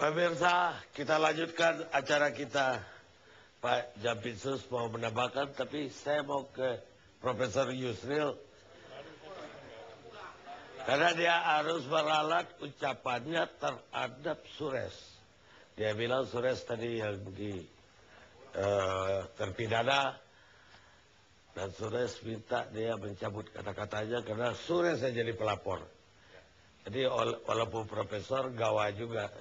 Pemirsa, kita lanjutkan acara kita. Pak Jampitsus mau menambahkan, tapi saya mau ke Profesor Yusril. Karena dia harus meralat ucapannya terhadap Sures. Dia bilang Sures tadi yang terpidana. Dan Sures minta dia mencabut kata-katanya karena Sures yang jadi pelapor. Jadi walaupun profesor, gawa juga.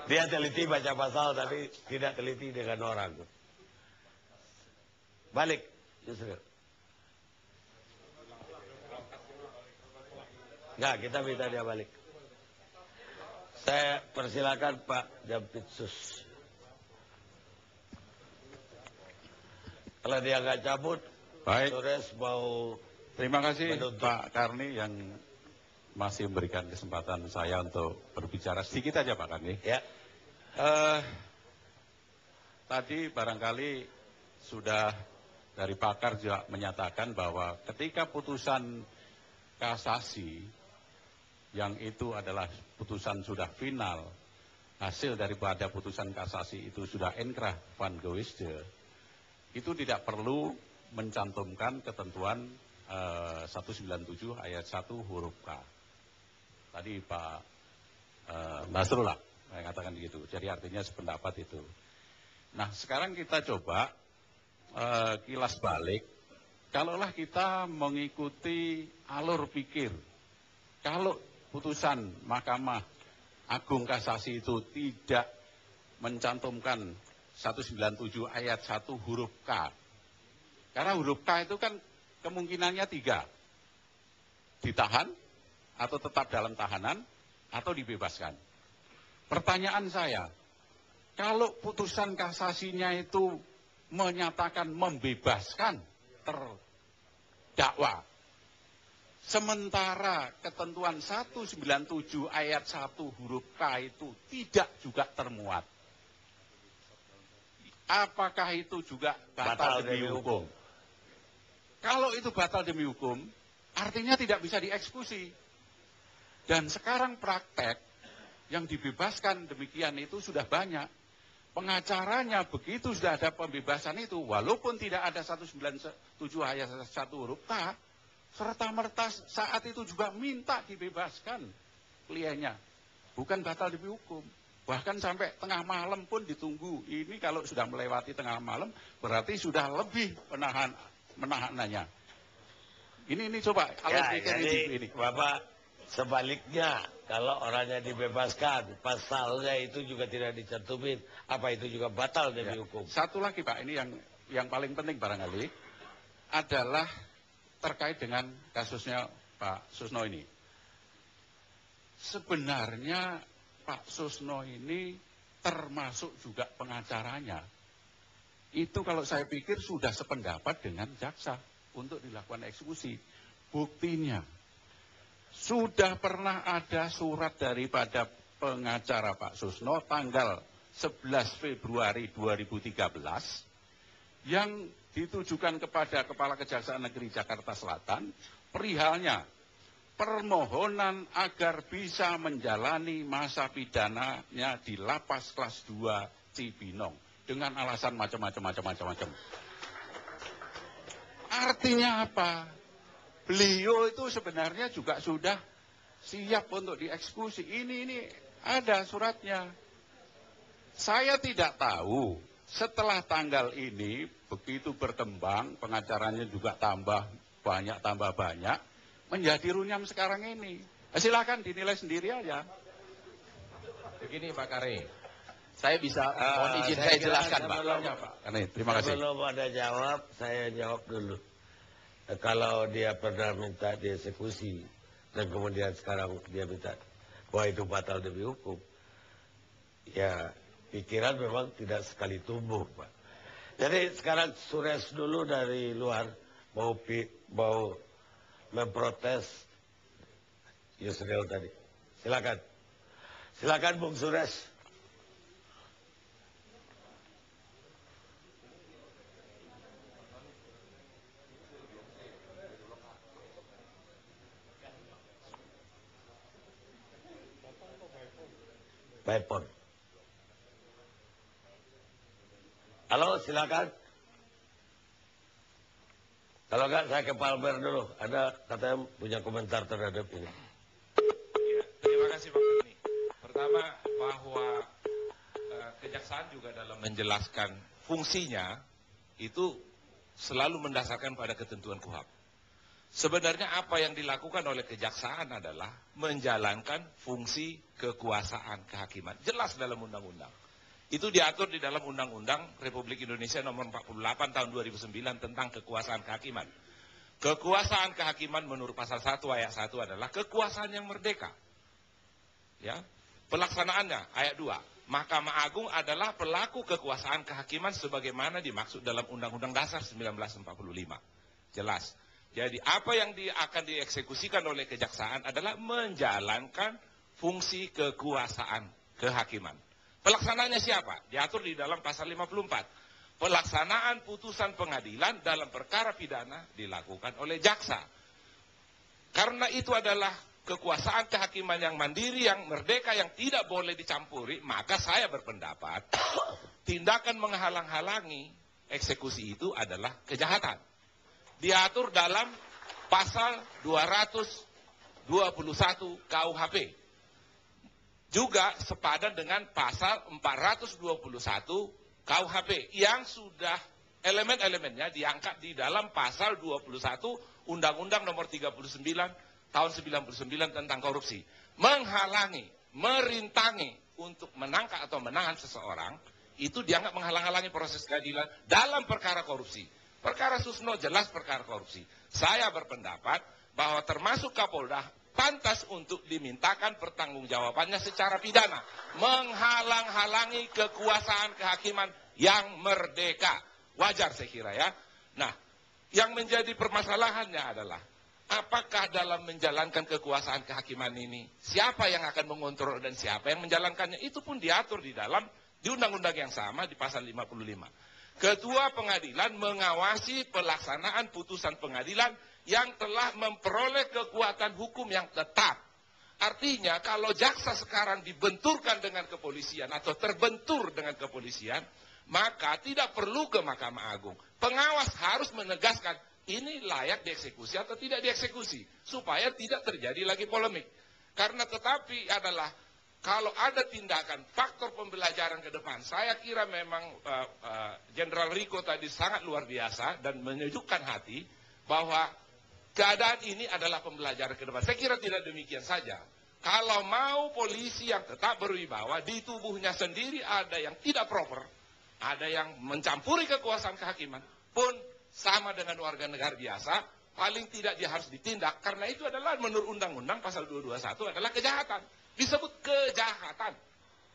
Dia teliti baca pasal tapi tidak teliti dengan orang. Balik, Yusril. Enggak, kita minta dia balik. Saya persilakan Pak Jampitsus. Kalau dia nggak cabut, baik. Sures mau. Terima kasih menuntut. Pak Karni yang masih memberikan kesempatan saya untuk berbicara sedikit aja Pak Karni. Ya. Tadi barangkali sudah dari pakar juga menyatakan bahwa ketika putusan kasasi yang itu adalah putusan sudah final, hasil daripada putusan kasasi itu sudah inkrah van gewisde, itu tidak perlu mencantumkan ketentuan 197 ayat 1 huruf K. Tadi Pak Nasrullah mengatakan begitu. Jadi artinya sependapat itu. Nah, sekarang kita coba kilas balik. Kalaulah kita mengikuti alur pikir, kalau putusan Mahkamah Agung Kasasi itu tidak mencantumkan 197 ayat 1 huruf K. Karena huruf K itu kan kemungkinannya 3. Ditahan, atau tetap dalam tahanan, atau dibebaskan. Pertanyaan saya, kalau putusan kasasinya itu menyatakan membebaskan terdakwa, sementara ketentuan 197 ayat 1 huruf K itu tidak juga termuat, apakah itu juga batal demi hukum? Kalau itu batal demi hukum, artinya tidak bisa dieksekusi. Dan sekarang praktek yang dibebaskan demikian itu sudah banyak. Pengacaranya begitu sudah ada pembebasan itu, walaupun tidak ada 197 ayat 1 huruf K, serta-merta saat itu juga minta dibebaskan kliennya. Bukan batal demi hukum. Bahkan sampai tengah malam pun ditunggu. Ini kalau sudah melewati tengah malam, berarti sudah lebih menahanannya. Ini coba kalau pikir ini. Bapak, sebaliknya, kalau orangnya dibebaskan, pasalnya itu juga tidak dicantumin, apa itu juga batal demi hukum? Satu lagi Pak, ini yang paling penting barangkali adalah terkait dengan kasusnya Pak Susno ini. Sebenarnya Pak Susno ini termasuk juga pengacaranya. Itu kalau saya pikir sudah sependapat dengan jaksa untuk dilakukan eksekusi. Buktinya, sudah pernah ada surat daripada pengacara Pak Susno tanggal 11 Februari 2013 yang ditujukan kepada Kepala Kejaksaan Negeri Jakarta Selatan perihalnya permohonan agar bisa menjalani masa pidananya di lapas kelas 2 Cibinong dengan alasan macam-macam. Artinya apa? Beliau itu sebenarnya juga sudah siap untuk dieksekusi. Ini ada suratnya. Saya tidak tahu setelah tanggal ini begitu berkembang, pengacaranya juga tambah banyak, menjadi runyam sekarang ini. Silakan dinilai sendiri aja. Begini Pak Kare, saya bisa mohon izin saya jelaskan Pak. Terima kasih. Sebelum ada jawab, saya jawab dulu. Kalau dia pernah minta dieksekusi dan kemudian sekarang dia minta bahwa itu batal demi hukum, ya pikiran memang tidak sekali tumbuh Pak. Jadi sekarang Sures dulu dari luar mau memprotes Yusril tadi. Silakan Bung Sures. by phone. Halo, silakan. Kalau enggak, saya ke Pak Albert dulu. Ada katanya punya komentar terhadap ini. Ya, terima kasih Pak Beni. Pertama, bahwa kejaksaan juga dalam menjelaskan fungsinya itu selalu mendasarkan pada ketentuan KUHP. Sebenarnya apa yang dilakukan oleh kejaksaan adalah menjalankan fungsi kekuasaan kehakiman. Jelas dalam undang-undang. Itu diatur di dalam Undang-Undang Republik Indonesia nomor 48 tahun 2009 tentang kekuasaan kehakiman. Kekuasaan kehakiman menurut pasal 1 ayat 1 adalah kekuasaan yang merdeka. Ya. Pelaksanaannya ayat 2. Mahkamah Agung adalah pelaku kekuasaan kehakiman sebagaimana dimaksud dalam Undang-Undang Dasar 1945. Jelas. Jadi apa yang akan dieksekusikan oleh kejaksaan adalah menjalankan fungsi kekuasaan kehakiman. Pelaksananya siapa? Diatur di dalam pasal 54. Pelaksanaan putusan pengadilan dalam perkara pidana dilakukan oleh jaksa. Karena itu adalah kekuasaan kehakiman yang mandiri, yang merdeka, yang tidak boleh dicampuri, maka saya berpendapat tindakan menghalang-halangi eksekusi itu adalah kejahatan. Diatur dalam pasal 221 KUHP. Juga sepadan dengan pasal 421 KUHP yang sudah elemen-elemennya diangkat di dalam pasal 21 Undang-Undang nomor 39 tahun 99 tentang korupsi. Menghalangi, merintangi untuk menangkap atau menahan seseorang, itu dianggap menghalang-halangi proses keadilan dalam perkara korupsi. Perkara Susno jelas perkara korupsi. Saya berpendapat bahwa termasuk Kapolda pantas untuk dimintakan pertanggungjawabannya secara pidana. Menghalang-halangi kekuasaan kehakiman yang merdeka. Wajar saya kira ya. Nah, yang menjadi permasalahannya adalah apakah dalam menjalankan kekuasaan kehakiman ini, siapa yang akan mengontrol dan siapa yang menjalankannya, itu pun diatur di undang-undang yang sama di pasal 55. Ketua pengadilan mengawasi pelaksanaan putusan pengadilan yang telah memperoleh kekuatan hukum yang tetap. Artinya kalau jaksa sekarang dibenturkan dengan kepolisian atau terbentur dengan kepolisian, maka tidak perlu ke Mahkamah Agung. Pengawas harus menegaskan ini layak dieksekusi atau tidak dieksekusi, supaya tidak terjadi lagi polemik. Karena tetapi adalah, kalau ada tindakan faktor pembelajaran ke depan, saya kira memang Jenderal Riko tadi sangat luar biasa dan menyejukkan hati bahwa keadaan ini adalah pembelajaran ke depan. Saya kira tidak demikian saja. Kalau mau polisi yang tetap berwibawa, di tubuhnya sendiri ada yang tidak proper, ada yang mencampuri kekuasaan kehakiman, pun sama dengan warga negara biasa, paling tidak dia harus ditindak. Karena itu adalah menurut Undang-Undang pasal 221 adalah kejahatan. Disebut kejahatan.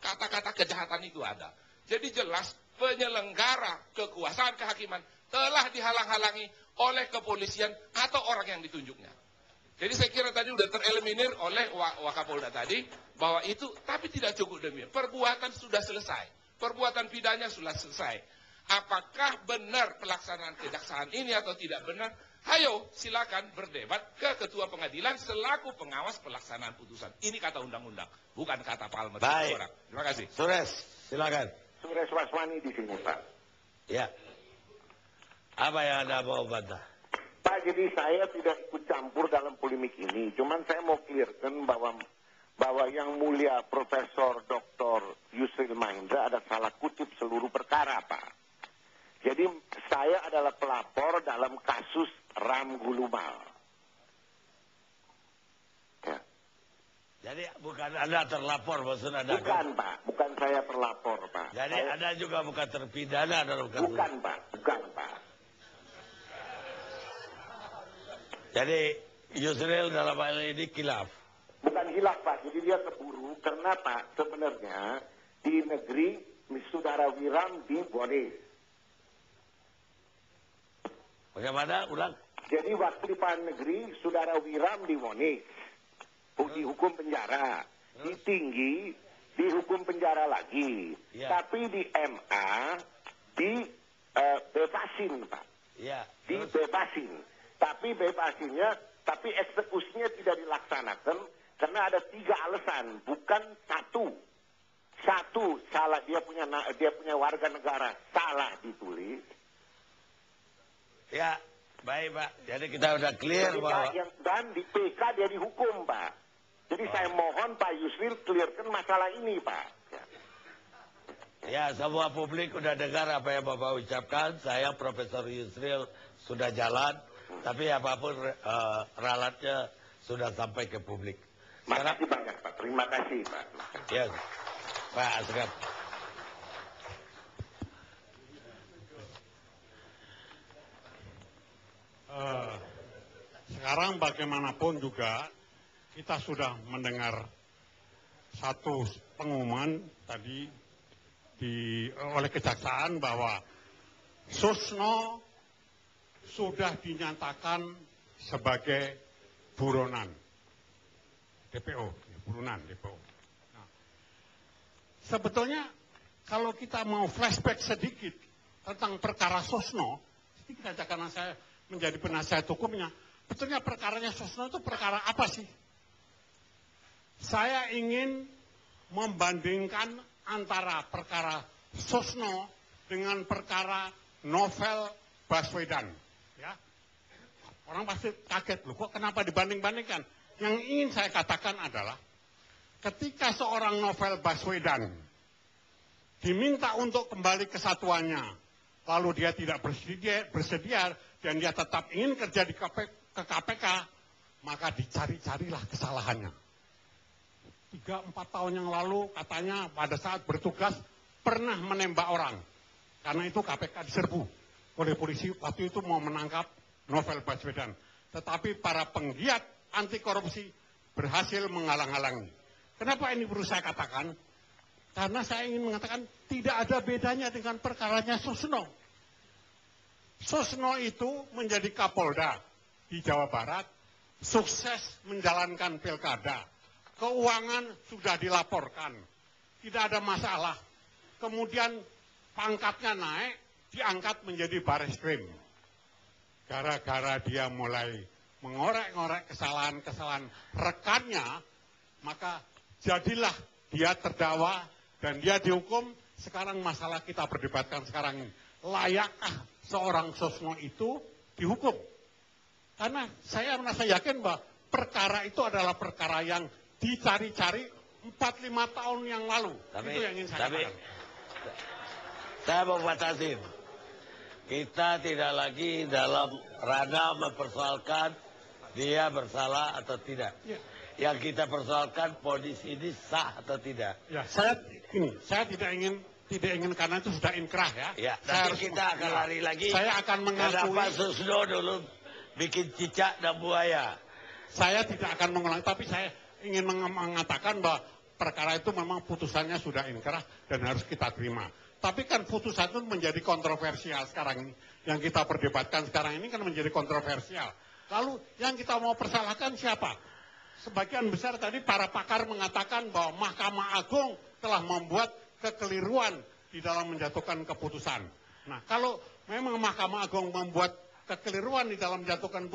Kata-kata kejahatan itu ada. Jadi jelas penyelenggara kekuasaan kehakiman telah dihalang-halangi oleh kepolisian atau orang yang ditunjuknya. Jadi saya kira tadi sudah tereliminir oleh Wakapolda tadi, bahwa itu, tapi tidak cukup demikian. Perbuatan sudah selesai. Perbuatan pidana sudah selesai. Apakah benar pelaksanaan kejaksaan ini atau tidak benar? Ayo silakan berdebat ke ketua pengadilan selaku pengawas pelaksanaan putusan. Ini kata undang-undang, bukan kata Palmer. Baik. Terima kasih. Sures, silakan. Sures Wasmani di sini, Pak. Ya. Apa yang Anda mau bantah? Pak, jadi saya tidak ikut campur dalam polemik ini. Cuman saya mau clearkan bahwa yang mulia Profesor Dr. Yusril Mahendra ada salah kutip seluruh perkara, Pak. Jadi saya adalah pelapor dalam kasus Ram Gulumal. Ya. Jadi bukan Anda terlapor, maksud Anda? Bukan, Pak. Bukan saya terlapor, Pak. Jadi Anda juga bukan terpidana dalam kasus? Bukan, Pak. Bukan, Pak. Jadi Yusril dalam hal ini khilaf? Bukan khilaf, Pak. Jadi dia keburu. Karena, Pak, sebenarnya di negeri Saudara Wiram divonis. Bagaimana? Ulang. Jadi waktu di Pengadilan Negeri, Saudara Wiram divonis, dihukum penjara, di Tinggi dihukum penjara lagi, ya. Tapi di MA dibebasin, Pak. Ya. Dibebasin, tapi eksekusinya tidak dilaksanakan karena ada 3 alasan, bukan 1. Satu, salah dia punya warga negara salah ditulis. Ya, baik Pak. Jadi kita udah clear Jadi, bahwa dan di PK dia dihukum, Pak. Jadi saya mohon Pak Yusril clearkan masalah ini, Pak. ya semua publik udah dengar apa yang Bapak ucapkan. Saya Profesor Yusril sudah jalan, tapi apapun ralatnya sudah sampai ke publik. Makasih banyak, Pak. Terima kasih, Pak. Ya, Pak Asgaf. Sekarang bagaimanapun juga kita sudah mendengar satu pengumuman tadi oleh kejaksaan bahwa Susno sudah dinyatakan sebagai buronan DPO, buronan DPO. Nah, sebetulnya kalau kita mau flashback sedikit tentang perkara Susno, sedikit aja karena saya menjadi penasihat hukumnya, betulnya perkaranya Susno itu perkara apa sih? Saya ingin membandingkan antara perkara Susno dengan perkara Novel Baswedan. Ya, orang pasti kaget, loh kok kenapa dibanding-bandingkan? Yang ingin saya katakan adalah ketika seorang Novel Baswedan diminta untuk kembali ke satuannya, lalu dia tidak bersedia dan dia tetap ingin kerja ke KPK, maka dicari-carilah kesalahannya. 3-4 tahun yang lalu katanya pada saat bertugas pernah menembak orang. Karena itu KPK diserbu oleh polisi waktu itu mau menangkap Novel Baswedan. Tetapi para penggiat anti korupsi berhasil menghalang-halangi. Kenapa ini perlu saya katakan? Karena saya ingin mengatakan tidak ada bedanya dengan perkaranya Susno. Susno itu menjadi Kapolda di Jawa Barat, sukses menjalankan pilkada. Keuangan sudah dilaporkan, tidak ada masalah. Kemudian pangkatnya naik, diangkat menjadi Bareskrim. Gara-gara dia mulai mengorek-ngorek kesalahan-kesalahan rekannya, maka jadilah dia terdakwa dan dia dihukum. Sekarang masalah kita perdebatkan sekarang ini, layakkah seorang Susno itu dihukum? Karena saya merasa yakin bahwa perkara itu adalah perkara yang dicari-cari 4-5 tahun yang lalu. Itu yang ingin saya katakan. Saya mau batasin. Kita tidak lagi dalam ranah mempersoalkan dia bersalah atau tidak. Ya. Yang kita persoalkan vonis ini sah atau tidak. Ya, saya tidak ingin karena itu sudah inkrah ya. Ya, nanti kita akan lari lagi. Saya akan mengakui. Kenapa Susno dulu bikin cicak dan buaya? Saya tidak akan mengulang, tapi saya ingin mengatakan bahwa perkara itu memang putusannya sudah inkrah dan harus kita terima. Tapi kan putusan itu menjadi kontroversial sekarang ini. Yang kita perdebatkan sekarang ini kan menjadi kontroversial. Lalu yang kita mau persalahkan siapa? Sebagian besar tadi para pakar mengatakan bahwa Mahkamah Agung telah membuat kekeliruan di dalam menjatuhkan keputusan. Nah, kalau memang Mahkamah Agung membuat kekeliruan di dalam menjatuhkan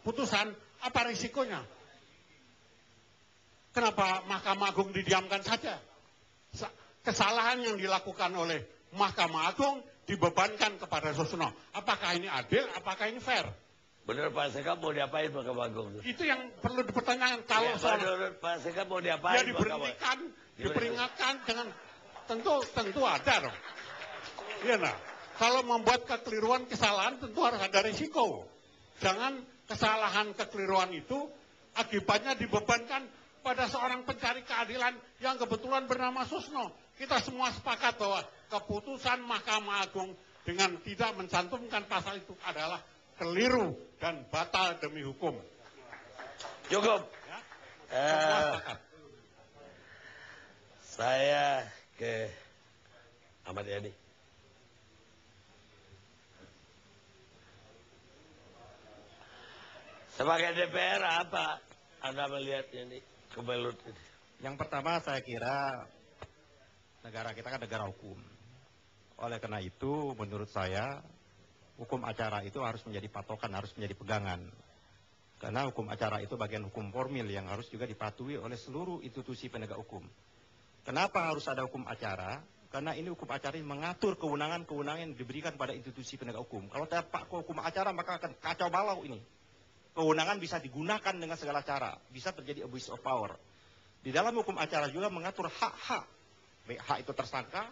putusan, apa risikonya? Kenapa Mahkamah Agung didiamkan saja? Kesalahan yang dilakukan oleh Mahkamah Agung dibebankan kepada Susno. Apakah ini adil? Apakah ini fair? Benar Pak Sekap mau diapain Mahkamah Agung? Itu yang perlu dipertanyakan. Kalau menurut Pak Sekap mau diapain? Ya diberhentikan, diperingatkan dengan tentu ada dong. Iya nah. Kalau membuat kekeliruan kesalahan tentu harus ada risiko. Jangan kesalahan kekeliruan itu akibatnya dibebankan pada seorang pencari keadilan yang kebetulan bernama Susno. Kita semua sepakat bahwa keputusan Mahkamah Agung dengan tidak mencantumkan pasal itu adalah keliru dan batal demi hukum. Cukup. Ya? Semua sepakat. Saya ke Ahmad Yani. Sebagai DPR apa Anda melihat ini? Kebelut. Yang pertama saya kira negara kita kan negara hukum. Oleh karena itu menurut saya hukum acara itu harus menjadi patokan, harus menjadi pegangan. Karena hukum acara itu bagian hukum formil yang harus juga dipatuhi oleh seluruh institusi penegak hukum. Kenapa harus ada hukum acara? Karena ini hukum acara ini mengatur kewenangan-kewenangan yang diberikan pada institusi penegak hukum. Kalau tanpa hukum acara maka akan kacau balau ini. Kewenangan bisa digunakan dengan segala cara. Bisa terjadi abuse of power. Di dalam hukum acara juga mengatur hak-hak. Baik hak itu tersangka,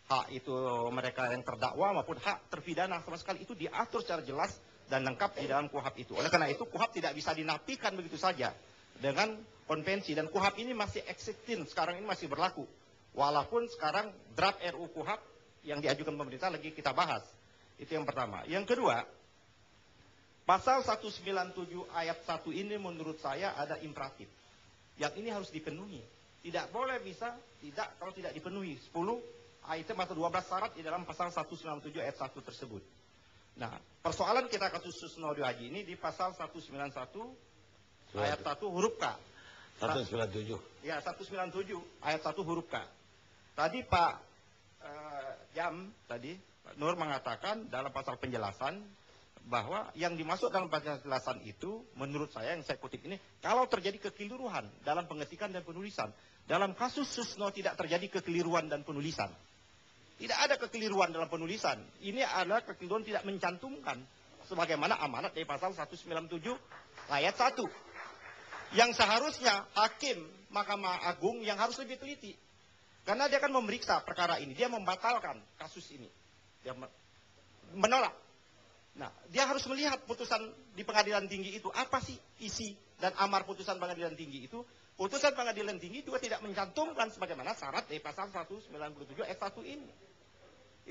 hak itu mereka yang terdakwa maupun hak terpidana. Sama sekali itu diatur secara jelas dan lengkap di dalam KUHP itu. Oleh karena itu KUHP tidak bisa dinafikan begitu saja dengan konvensi. Dan KUHP ini masih existing, sekarang ini masih berlaku. Walaupun sekarang draft RUU KUHP yang diajukan pemerintah lagi kita bahas. Itu yang pertama. Yang kedua, pasal 197 ayat 1 ini menurut saya ada imperatif. Yang ini harus dipenuhi. Tidak boleh bisa tidak kalau tidak dipenuhi. 10 item atau 12 syarat di dalam pasal 197 ayat 1 tersebut. Nah, persoalan kita kasus Susno Haji ini di pasal 191 ayat 1 huruf K. 197. Ya, 197 ayat 1 huruf K. Tadi Pak Pak Nur mengatakan dalam pasal penjelasan bahwa yang dimaksud dalam pasal penjelasan itu menurut saya yang saya kutip ini, kalau terjadi kekeliruan dalam pengetikan dan penulisan. Dalam kasus Susno tidak terjadi kekeliruan dan penulisan. Tidak ada kekeliruan dalam penulisan. Ini adalah kekeliruan tidak mencantumkan sebagaimana amanat dari pasal 197 ayat 1. Yang seharusnya hakim Mahkamah Agung yang harus lebih teliti. Karena dia akan memeriksa perkara ini. Dia membatalkan kasus ini. Dia menolak. Nah, dia harus melihat putusan di pengadilan tinggi itu. Apa sih isi dan amar putusan pengadilan tinggi itu. Putusan pengadilan tinggi juga tidak mencantumkan sebagaimana syarat dari pasal 197 ayat 1 ini.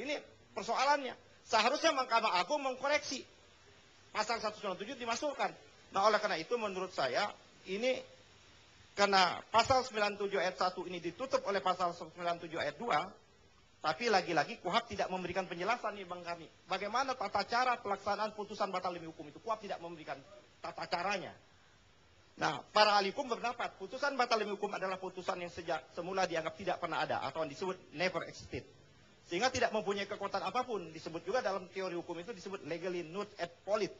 Ini persoalannya. Seharusnya Mahkamah Agung mengkoreksi. Pasal 197 dimasukkan. Nah, oleh karena itu menurut saya ini karena pasal 97 ayat 1 ini ditutup oleh pasal 97 ayat 2, tapi lagi-lagi KUHP tidak memberikan penjelasan nih Bang kami. Bagaimana tata cara pelaksanaan putusan batal demi hukum itu. KUHP tidak memberikan tata caranya. Nah, para ahli hukum berpendapat putusan batal demi hukum adalah putusan yang sejak semula dianggap tidak pernah ada atau yang disebut never existed. Sehingga tidak mempunyai kekuatan apapun. Disebut juga dalam teori hukum itu disebut legally null et void.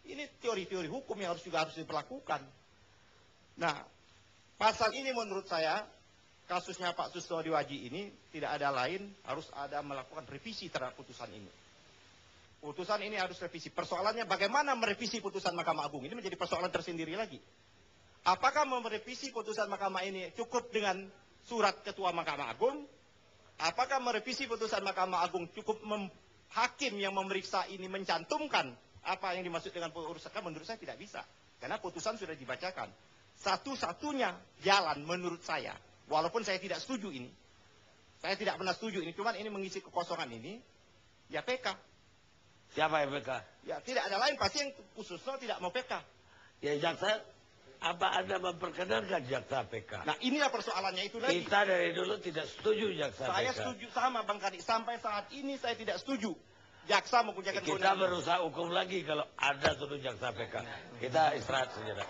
Ini teori-teori hukum yang harus diperlakukan. Nah, pasal ini menurut saya, kasusnya Pak Susno Haji ini tidak ada lain, harus ada melakukan revisi terhadap putusan ini. Putusan ini harus revisi. Persoalannya bagaimana merevisi putusan Mahkamah Agung, ini menjadi persoalan tersendiri lagi. Apakah merevisi putusan Mahkamah ini cukup dengan surat Ketua Mahkamah Agung? Apakah merevisi putusan Mahkamah Agung cukup hakim yang memeriksa ini mencantumkan apa yang dimaksud dengan urusan? Menurut saya tidak bisa. Karena putusan sudah dibacakan. Satu-satunya jalan menurut saya, walaupun saya tidak setuju ini, saya tidak pernah setuju ini, cuman ini mengisi kekosongan ini, ya PK. Siapa yang PK? Ya tidak ada lain, pasti yang khususnya tidak mau PK. Ya jaksa, apa Anda memperkenalkan jaksa PK? Nah inilah persoalannya itu lagi. Kita dari dulu tidak setuju jaksa PK. Saya setuju sama Bang Kadi, sampai saat ini saya tidak setuju. Jaksa menggunakan Kita berusaha hukum lagi kalau ada tuduh jaksa PK. Kita istirahat sejenak.